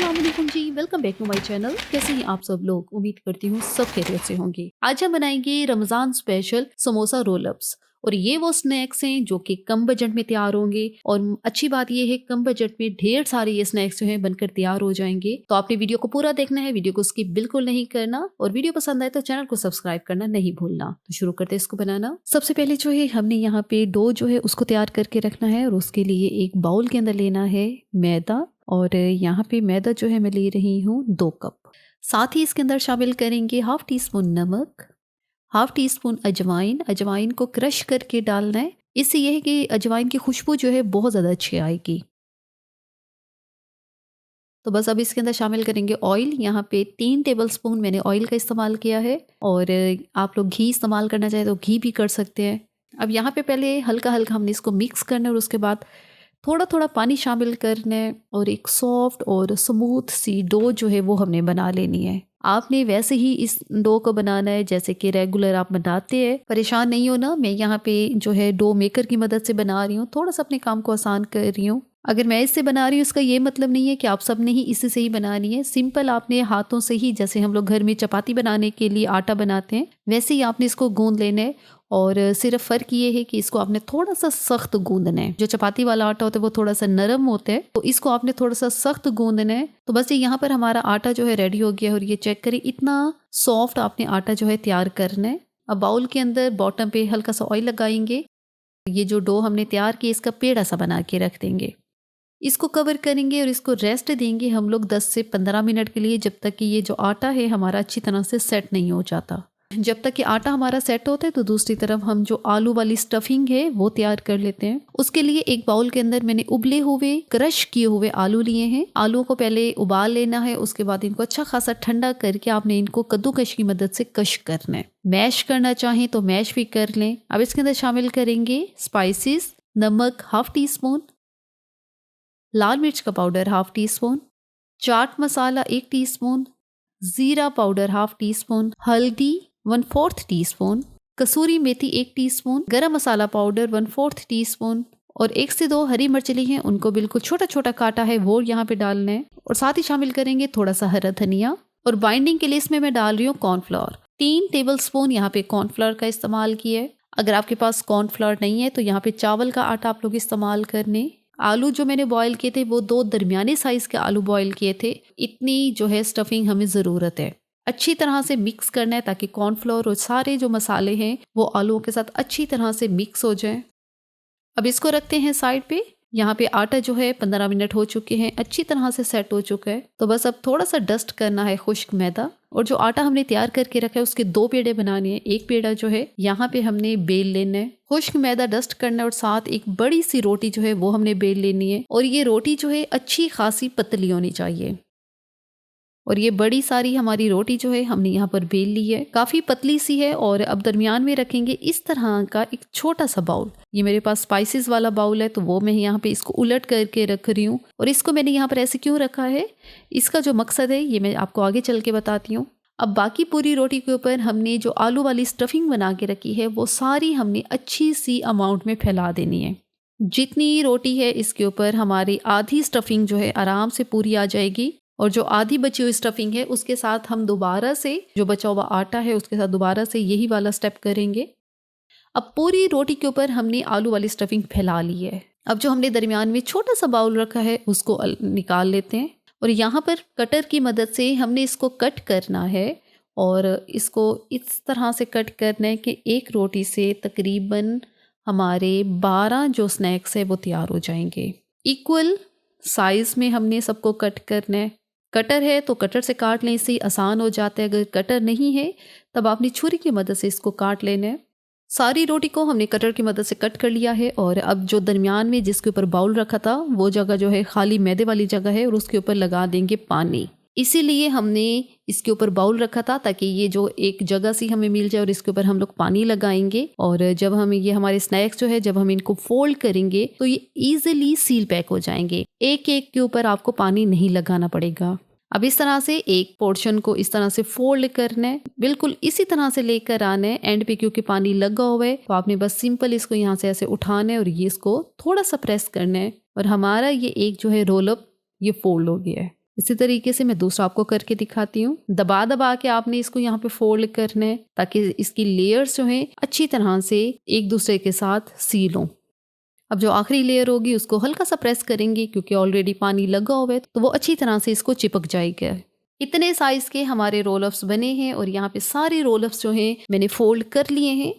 अस्सलाम वालेकुम जी, welcome back to my channel. कैसे हैं आप सब लोग? उम्मीद करती हूँ सब खैरियत से होंगे। आज हम बनाएंगे Ramzan special samosa roll ups और ये वो स्नैक्स हैं जो कि कम बजट में तैयार होंगे। और अच्छी बात ये है कम बजट में ढेर सारे ये स्नैक्स जो हैं बनकर तैयार हो जाएंगे। तो आपने वीडियो को पूरा देखना है, वीडियो को स्किप बिल्कुल नहीं करना और वीडियो पसंद आए तो चैनल को सब्सक्राइब करना नहीं भूलना। तो शुरू करते हैं इसको बनाना। सबसे पहले जो है हमने यहाँ पे डो जो है उसको तैयार करके रखना है और उसके लिए एक बाउल के अंदर लेना है मैदा। और यहाँ पे मैदा जो है मैं ले रही हूँ 2 कप। साथ ही इसके अंदर शामिल करेंगे हाफ टी स्पून नमक, हाफ टी स्पून अजवाइन। अजवाइन को क्रश करके डालना है, इससे यह है कि अजवाइन की खुशबू जो है बहुत ज़्यादा अच्छी आएगी। तो बस अब इसके अंदर शामिल करेंगे ऑयल। यहाँ पे 3 टेबलस्पून मैंने ऑयल का इस्तेमाल किया है और आप लोग घी इस्तेमाल करना चाहे तो घी भी कर सकते हैं। अब यहाँ पे पहले हल्का हल्का हमने इसको मिक्स करना है और उसके बाद थोड़ा थोड़ा पानी शामिल करना है और एक सॉफ्ट और स्मूथ सी डो जो है वो हमने बना लेनी है। आपने वैसे ही इस डो को बनाना है जैसे कि रेगुलर आप बनाते हैं। परेशान नहीं होना, मैं यहाँ पे जो है डो मेकर की मदद से बना रही हूँ, थोड़ा सा अपने काम को आसान कर रही हूँ। अगर मैं इससे बना रही हूँ इसका ये मतलब नहीं है कि आप सब ने ही इसी से ही बनानी है। सिंपल आपने हाथों से ही, जैसे हम लोग घर में चपाती बनाने के लिए आटा बनाते हैं, वैसे ही आपने इसको गूंद लेना है। और सिर्फ फ़र्क ये है कि इसको आपने थोड़ा सा सख्त गूंदना है। जो चपाती वाला आटा होता है वो थोड़ा सा नरम होता है, तो इसको आपने थोड़ा सा सख्त गूंदना है। तो बस ये यहाँ पर हमारा आटा जो है रेडी हो गया है और ये चेक करें इतना सॉफ्ट आपने आटा जो है तैयार करना है। अब बाउल के अंदर बॉटम पे हल्का सा ऑयल लगाएंगे। ये जो डो हमने तैयार किया इसका पेड़ा सा बना के रख देंगे। इसको कवर करेंगे और इसको रेस्ट देंगे हम लोग 10 से 15 मिनट के लिए, जब तक कि ये जो आटा है हमारा अच्छी तरह से सेट नहीं हो जाता। जब तक कि आटा हमारा सेट होता है तो दूसरी तरफ हम जो आलू वाली स्टफिंग है वो तैयार कर लेते हैं। उसके लिए एक बाउल के अंदर मैंने उबले हुए क्रश किए हुए आलू लिए हैं। आलूओं को पहले उबाल लेना है, उसके बाद इनको अच्छा खासा ठंडा करके आपने इनको कद्दूकश की मदद से कश करना है। मैश करना चाहें तो मैश भी कर लें। अब इसके अंदर शामिल करेंगे स्पाइसेस। नमक हाफ टी स्पून, लाल मिर्च का powder half tea spoon, chaat masala 1 teaspoon, जीरा पाउडर हाफ टी स्पून, हल्दी 1/4 टीस्पून, कसूरी मेथी 1 टीस्पून, गरम मसाला पाउडर 1/4 टीस्पून और 1 से 2 हरी मिर्च ली हैं, उनको बिल्कुल छोटा छोटा काटा है वो यहाँ पे डालना है। और साथ ही शामिल करेंगे थोड़ा सा हरा धनिया। और बाइंडिंग के लिए इसमें मैं डाल रही हूँ कॉर्नफ्लोर। 3 टेबलस्पून यहाँ पे कॉर्नफ्लोर का इस्तेमाल किया है। अगर आपके पास कॉर्नफ्लोर नहीं है तो यहाँ पे चावल का आटा आप लोग इस्तेमाल करने। आलू जो मैंने बॉईल किए थे वो 2 दरमियाने साइज के आलू बॉईल किए थे। इतनी जो है स्टफिंग हमें ज़रूरत है। अच्छी तरह से मिक्स करना है ताकि कॉर्नफ्लोर और सारे जो मसाले हैं वो आलूओं के साथ अच्छी तरह से मिक्स हो जाएं। अब इसको रखते हैं साइड पे। यहाँ पे आटा जो है 15 मिनट हो चुके हैं, अच्छी तरह से सेट हो चुका है। तो बस अब थोड़ा सा डस्ट करना है खुश्क मैदा और जो आटा हमने तैयार करके रखा है उसके 2 पेड़े बनाने हैं। एक पेड़ा जो है यहाँ पे हमने बेल लेना है, खुश्क मैदा डस्ट करना है और साथ एक बड़ी सी रोटी जो है वो हमने बेल लेनी है। और ये रोटी जो है अच्छी खासी पतली होनी चाहिए। और ये बड़ी सारी हमारी रोटी जो है हमने यहाँ पर बेल ली है, काफ़ी पतली सी है। और अब दरमियान में रखेंगे इस तरह का एक छोटा सा बाउल। ये मेरे पास स्पाइसेस वाला बाउल है तो वो मैं यहाँ पे इसको उलट करके रख रही हूँ। और इसको मैंने यहाँ पर ऐसे क्यों रखा है, इसका जो मकसद है ये मैं आपको आगे चल के बताती हूँ। अब बाकी पूरी रोटी के ऊपर हमने जो आलू वाली स्टफिंग बना के रखी है वो सारी हमने अच्छी सी अमाउंट में फैला देनी है। जितनी रोटी है इसके ऊपर हमारी आधी स्टफिंग जो है आराम से पूरी आ जाएगी। और जो आधी बची हुई स्टफिंग है उसके साथ हम दोबारा से जो बचा हुआ आटा है उसके साथ दोबारा से यही वाला स्टेप करेंगे। अब पूरी रोटी के ऊपर हमने आलू वाली स्टफिंग फैला ली है। अब जो हमने दरमियान में छोटा सा बाउल रखा है उसको निकाल लेते हैं और यहाँ पर कटर की मदद से हमने इसको कट करना है। और इसको इस तरह से कट करना है कि एक रोटी से तकरीबन हमारे 12 जो स्नैक्स है वो तैयार हो जाएंगे। इक्वल साइज में हमने सबको कट करना है। कटर है तो कटर से काट लें, इससे आसान हो जाता है। अगर कटर नहीं है तब आपने छुरी की मदद से इसको काट लेना है। सारी रोटी को हमने कटर की मदद से कट कर लिया है। और अब जो दरमियान में जिसके ऊपर बाउल रखा था वो जगह जो है खाली मैदे वाली जगह है और उसके ऊपर लगा देंगे पानी। इसीलिए हमने इसके ऊपर बाउल रखा था ताकि ये जो एक जगह सी हमें मिल जाए और इसके ऊपर हम लोग पानी लगाएंगे। और जब हम ये हमारे स्नैक्स जो है जब हम इनको फोल्ड करेंगे तो ये इजीली सील पैक हो जाएंगे। एक एक के ऊपर आपको पानी नहीं लगाना पड़ेगा। अब इस तरह से एक पोर्शन को इस तरह से फोल्ड करना है, बिल्कुल इसी तरह से लेकर आना है एंड पे, क्योंकि पानी लगा हुआ है तो आपने बस सिंपल इसको यहाँ से ऐसे उठाना है और ये इसको थोड़ा सा प्रेस करना है और हमारा ये एक जो है रोल अप ये फोल्ड हो गया है। इसी तरीके से मैं दूसरा आपको करके दिखाती हूँ। दबा दबा के आपने इसको यहाँ पे फोल्ड करना है ताकि इसकी लेयर्स जो हैं अच्छी तरह से एक दूसरे के साथ सील हों। अब जो आखिरी लेयर होगी उसको हल्का सा प्रेस करेंगे क्योंकि ऑलरेडी पानी लगा हुआ है तो वो अच्छी तरह से इसको चिपक जाएगा। इतने साइज के हमारे रोल ऑफ्स बने हैं और यहाँ पे सारे रोल ऑफ्स जो हैं मैंने फोल्ड कर लिए हैं।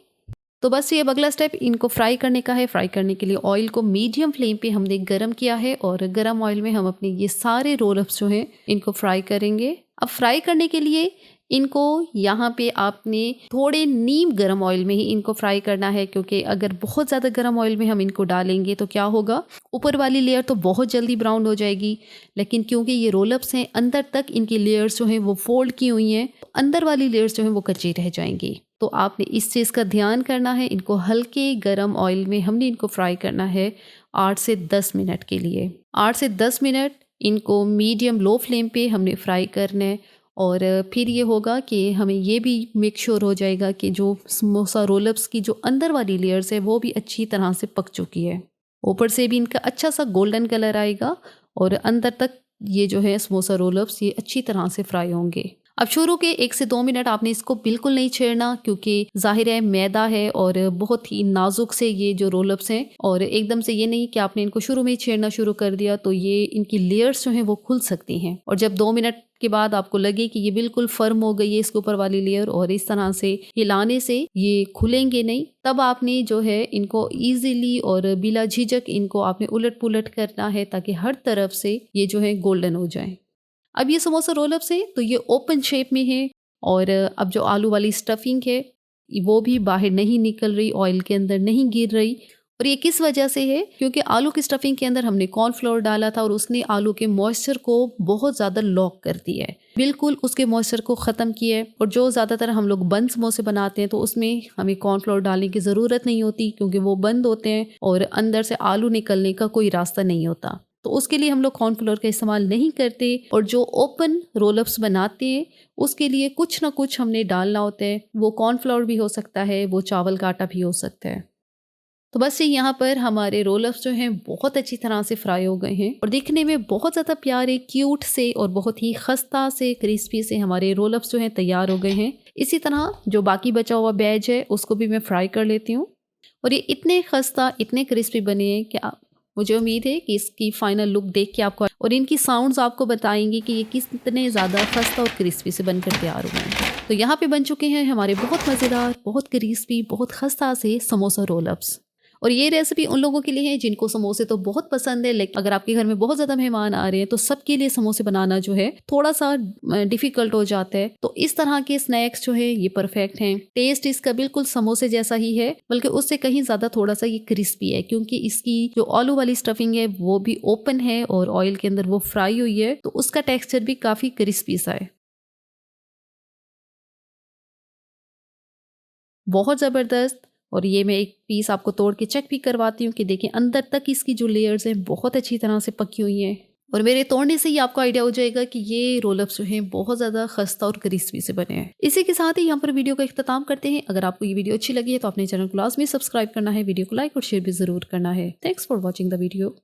तो बस ये अगला स्टेप इनको फ्राई करने का है। फ्राई करने के लिए ऑयल को मीडियम फ्लेम पे हमने गरम किया है और गरम ऑयल में हम अपने ये सारे रोल ऑफ्स जो हैं इनको फ्राई करेंगे। अब फ्राई करने के लिए इनको यहाँ पे आपने थोड़े नीम गरम ऑयल में ही इनको फ्राई करना है क्योंकि अगर बहुत ज़्यादा गरम ऑयल में हम इनको डालेंगे तो क्या होगा, ऊपर वाली लेयर तो बहुत जल्दी ब्राउन हो जाएगी, लेकिन क्योंकि ये रोलअप्स हैं अंदर तक इनकी लेयर्स जो हैं वो फोल्ड की हुई हैं, अंदर वाली लेयर्स जो हैं वो कच्ची रह जाएंगी। तो आपने इस चीज़ का ध्यान करना है। इनको हल्के गरम ऑयल में हमने इनको फ्राई करना है 8 से 10 मिनट के लिए। 8 से 10 मिनट इनको मीडियम लो फ्लेम पे हमने फ्राई करना है और फिर ये होगा कि हमें ये भी मेक श्योर हो जाएगा कि जो समोसा रोलअप्स की जो अंदर वाली लेयर्स है वो भी अच्छी तरह से पक चुकी है। ऊपर से भी इनका अच्छा सा गोल्डन कलर आएगा और अंदर तक ये जो है समोसा रोलअप्स ये अच्छी तरह से फ्राई होंगे। अब शुरू के 1 से 2 मिनट आपने इसको बिल्कुल नहीं छेड़ना क्योंकि जाहिर है मैदा है और बहुत ही नाजुक से ये जो रोलअप्स हैं और एकदम से ये नहीं कि आपने इनको शुरू में ही छेड़ना शुरू कर दिया तो ये इनकी लेयर्स जो हैं वो खुल सकती हैं। और जब 2 मिनट के बाद आपको लगे कि ये बिल्कुल फर्म हो गई है इसके ऊपर वाली लेयर और इस तरह से हिलाने से ये खुलेंगे नहीं, तब आपने जो है इनको ईजिली और बिला झिझक इनको आपने उलट पुलट करना है ताकि हर तरफ से ये जो है गोल्डन हो जाए। अब ये समोसा रोलअप्स है तो ये ओपन शेप में है और अब जो आलू वाली स्टफिंग है वो भी बाहर नहीं निकल रही, ऑयल के अंदर नहीं गिर रही। और ये किस वजह से है, क्योंकि आलू की स्टफिंग के अंदर हमने कॉर्नफ्लोर डाला था और उसने आलू के मॉइस्चर को बहुत ज़्यादा लॉक कर दिया है, बिल्कुल उसके मॉइस्चर को ख़त्म किया है। और जो ज़्यादातर हम लोग बंद समोसे बनाते हैं तो उसमें हमें कॉर्नफ्लोर डालने की ज़रूरत नहीं होती क्योंकि वो बंद होते हैं और अंदर से आलू निकलने का कोई रास्ता नहीं होता, तो उसके लिए हम लोग कॉर्नफ्लोर का इस्तेमाल नहीं करते। और जो ओपन रोलअप्स बनाते हैं उसके लिए कुछ ना कुछ हमने डालना होता है, वो कॉर्नफ्लोर भी हो सकता है, वो चावल का आटा भी हो सकता है। तो बस ये यहाँ पर हमारे रोलअप्स जो हैं बहुत अच्छी तरह से फ्राई हो गए हैं और दिखने में बहुत ज़्यादा प्यारे क्यूट से और बहुत ही खस्ता से क्रिस्पी से हमारे रोलअप्स जो हैं तैयार हो गए हैं। इसी तरह जो बाकी बचा हुआ बैच है उसको भी मैं फ्राई कर लेती हूँ और ये इतने खस्ता इतने क्रिस्पी बने हैं कि मुझे उम्मीद है कि इसकी फाइनल लुक देख के आपको और इनकी साउंड्स आपको बताएंगे कि ये कितने ज़्यादा खस्ता और क्रिस्पी से बनकर तैयार हुए हैं। तो यहाँ पे बन चुके हैं हमारे बहुत मज़ेदार, बहुत क्रिस्पी, बहुत खस्ता से समोसा रोलअप्स। और ये रेसिपी उन लोगों के लिए है जिनको समोसे तो बहुत पसंद है, लेकिन अगर आपके घर में बहुत ज़्यादा मेहमान आ रहे हैं तो सबके लिए समोसे बनाना जो है थोड़ा सा डिफ़िकल्ट हो जाता है। तो इस तरह के स्नैक्स जो है ये परफेक्ट हैं। टेस्ट इसका बिल्कुल समोसे जैसा ही है, बल्कि उससे कहीं ज़्यादा थोड़ा सा ये क्रिस्पी है क्योंकि इसकी जो आलू वाली स्टफिंग है वो भी ओपन है और ऑयल के अंदर वो फ्राई हुई है, तो उसका टेक्स्चर भी काफ़ी क्रिस्पी सा है, बहुत ज़बरदस्त। और ये मैं एक पीस आपको तोड़ के चेक भी करवाती हूँ कि देखिए अंदर तक इसकी जो लेयर्स हैं बहुत अच्छी तरह से पकी हुई हैं और मेरे तोड़ने से ही आपको आइडिया हो जाएगा कि ये रोलअप्स जो हैं बहुत ज़्यादा खस्ता और क्रिस्पी से बने हैं। इसी के साथ ही यहाँ पर वीडियो का इख्तिताम करते हैं। अगर आपको ये वीडियो अच्छी लगी है तो अपने चैनल को लाजमी सब्सक्राइब करना है, वीडियो को लाइक और शेयर भी ज़रूर करना है। Thanks for watching the video.